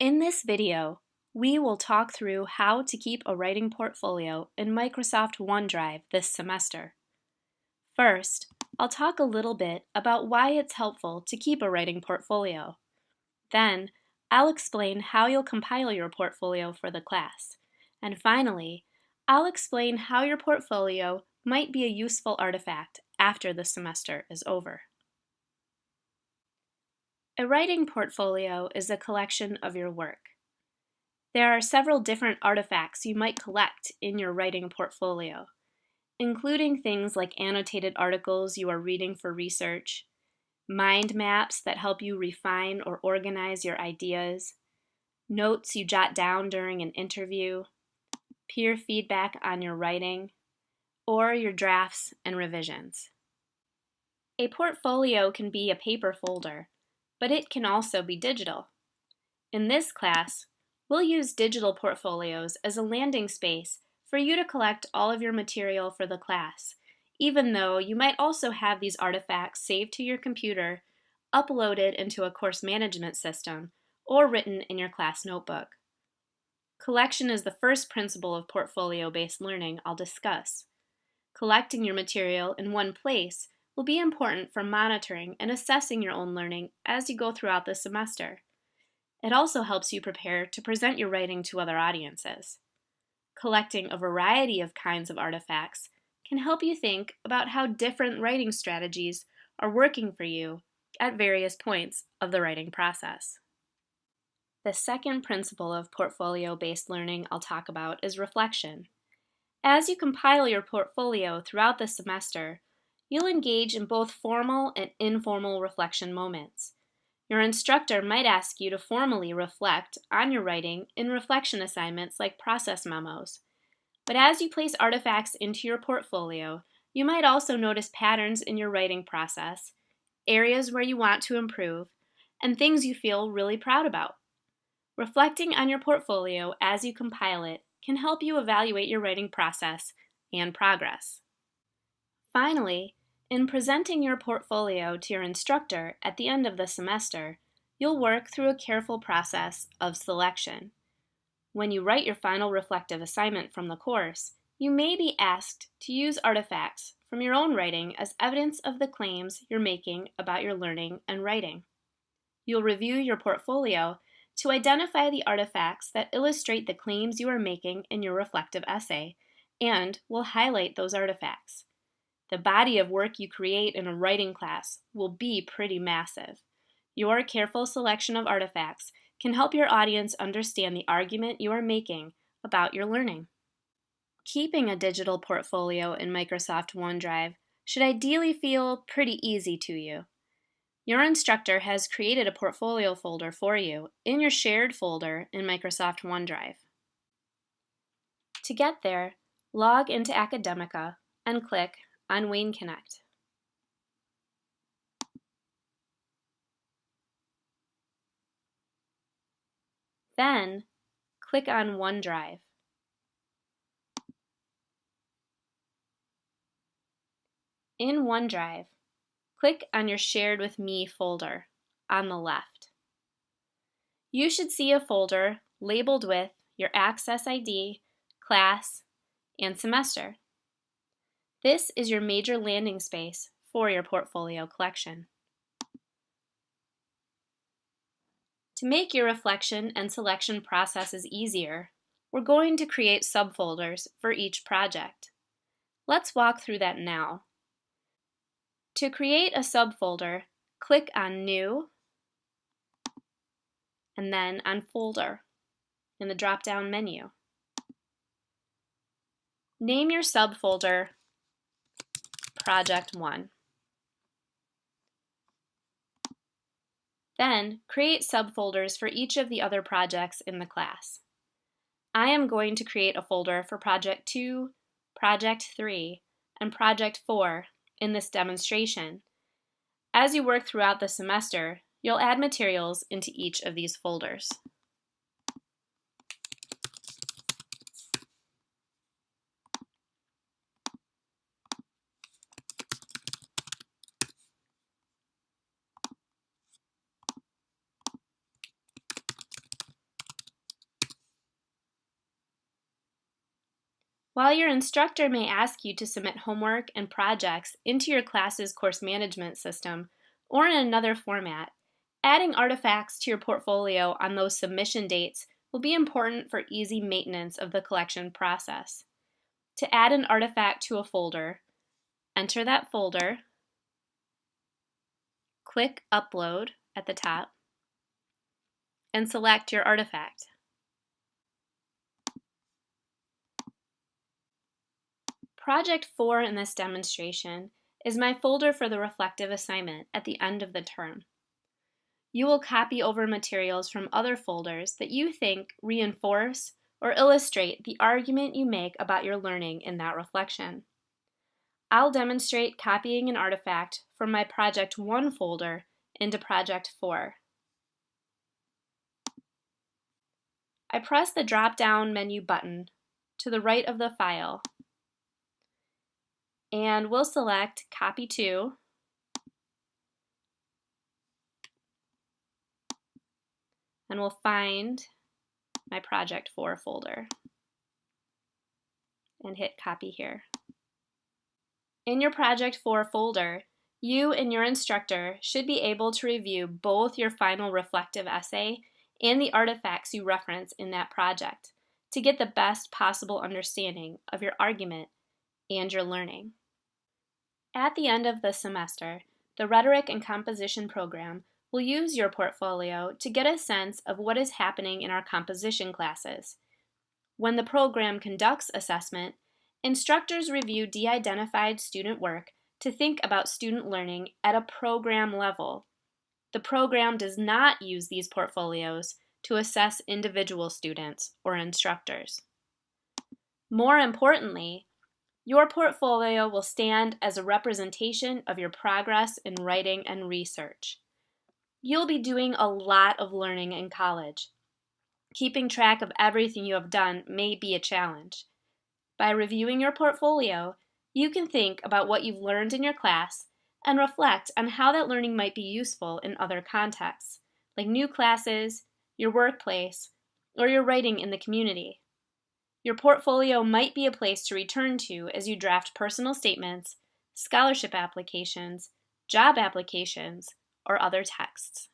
In this video, we will talk through how to keep a writing portfolio in Microsoft OneDrive this semester. First, I'll talk a little bit about why it's helpful to keep a writing portfolio. Then, I'll explain how you'll compile your portfolio for the class. And finally, I'll explain how your portfolio might be a useful artifact after the semester is over. A writing portfolio is a collection of your work. There are several different artifacts you might collect in your writing portfolio, including things like annotated articles you are reading for research, mind maps that help you refine or organize your ideas, notes you jot down during an interview, peer feedback on your writing, or your drafts and revisions. A portfolio can be a paper folder, but it can also be digital. In this class, we'll use digital portfolios as a landing space for you to collect all of your material for the class, even though you might also have these artifacts saved to your computer, uploaded into a course management system, or written in your class notebook. Collection is the first principle of portfolio-based learning I'll discuss. Collecting your material in one place will be important for monitoring and assessing your own learning as you go throughout the semester. It also helps you prepare to present your writing to other audiences. Collecting a variety of kinds of artifacts can help you think about how different writing strategies are working for you at various points of the writing process. The second principle of portfolio-based learning I'll talk about is reflection. As you compile your portfolio throughout the semester, you'll engage in both formal and informal reflection moments. Your instructor might ask you to formally reflect on your writing in reflection assignments like process memos. But as you place artifacts into your portfolio, you might also notice patterns in your writing process, areas where you want to improve, and things you feel really proud about. Reflecting on your portfolio as you compile it can help you evaluate your writing process and progress. Finally, in presenting your portfolio to your instructor at the end of the semester, you'll work through a careful process of selection. When you write your final reflective assignment from the course, you may be asked to use artifacts from your own writing as evidence of the claims you're making about your learning and writing. You'll review your portfolio to identify the artifacts that illustrate the claims you are making in your reflective essay, and will highlight those artifacts. The body of work you create in a writing class will be pretty massive. Your careful selection of artifacts can help your audience understand the argument you are making about your learning. Keeping a digital portfolio in Microsoft OneDrive should ideally feel pretty easy to you. Your instructor has created a portfolio folder for you in your shared folder in Microsoft OneDrive. To get there, log into Academica and click on Wayne Connect. Then, click on OneDrive. In OneDrive, click on your Shared with Me folder on the left. You should see a folder labeled with your Access ID, class, and semester. This is your major landing space for your portfolio collection. To make your reflection and selection processes easier, we're going to create subfolders for each project. Let's walk through that now. To create a subfolder, click on New, and then on Folder in the drop-down menu. Name your subfolder Project 1. Then, create subfolders for each of the other projects in the class. I am going to create a folder for Project 2, Project 3, and Project 4 in this demonstration. As you work throughout the semester, you'll add materials into each of these folders. While your instructor may ask you to submit homework and projects into your class's course management system or in another format, adding artifacts to your portfolio on those submission dates will be important for easy maintenance of the collection process. To add an artifact to a folder, enter that folder, click Upload at the top, and select your artifact. Project 4 in this demonstration is my folder for the reflective assignment at the end of the term. You will copy over materials from other folders that you think reinforce or illustrate the argument you make about your learning in that reflection. I'll demonstrate copying an artifact from my Project 1 folder into Project 4. I press the drop-down menu button to the right of the file, and we'll select Copy To, and we'll find my Project 4 folder and hit Copy here. In your Project 4 folder, you and your instructor should be able to review both your final reflective essay and the artifacts you reference in that project to get the best possible understanding of your argument and your learning. At the end of the semester, the Rhetoric and Composition program will use your portfolio to get a sense of what is happening in our composition classes. When the program conducts assessment, instructors review de-identified student work to think about student learning at a program level. The program does not use these portfolios to assess individual students or instructors. More importantly, your portfolio will stand as a representation of your progress in writing and research. You'll be doing a lot of learning in college. Keeping track of everything you have done may be a challenge. By reviewing your portfolio, you can think about what you've learned in your class and reflect on how that learning might be useful in other contexts, like new classes, your workplace, or your writing in the community. Your portfolio might be a place to return to as you draft personal statements, scholarship applications, job applications, or other texts.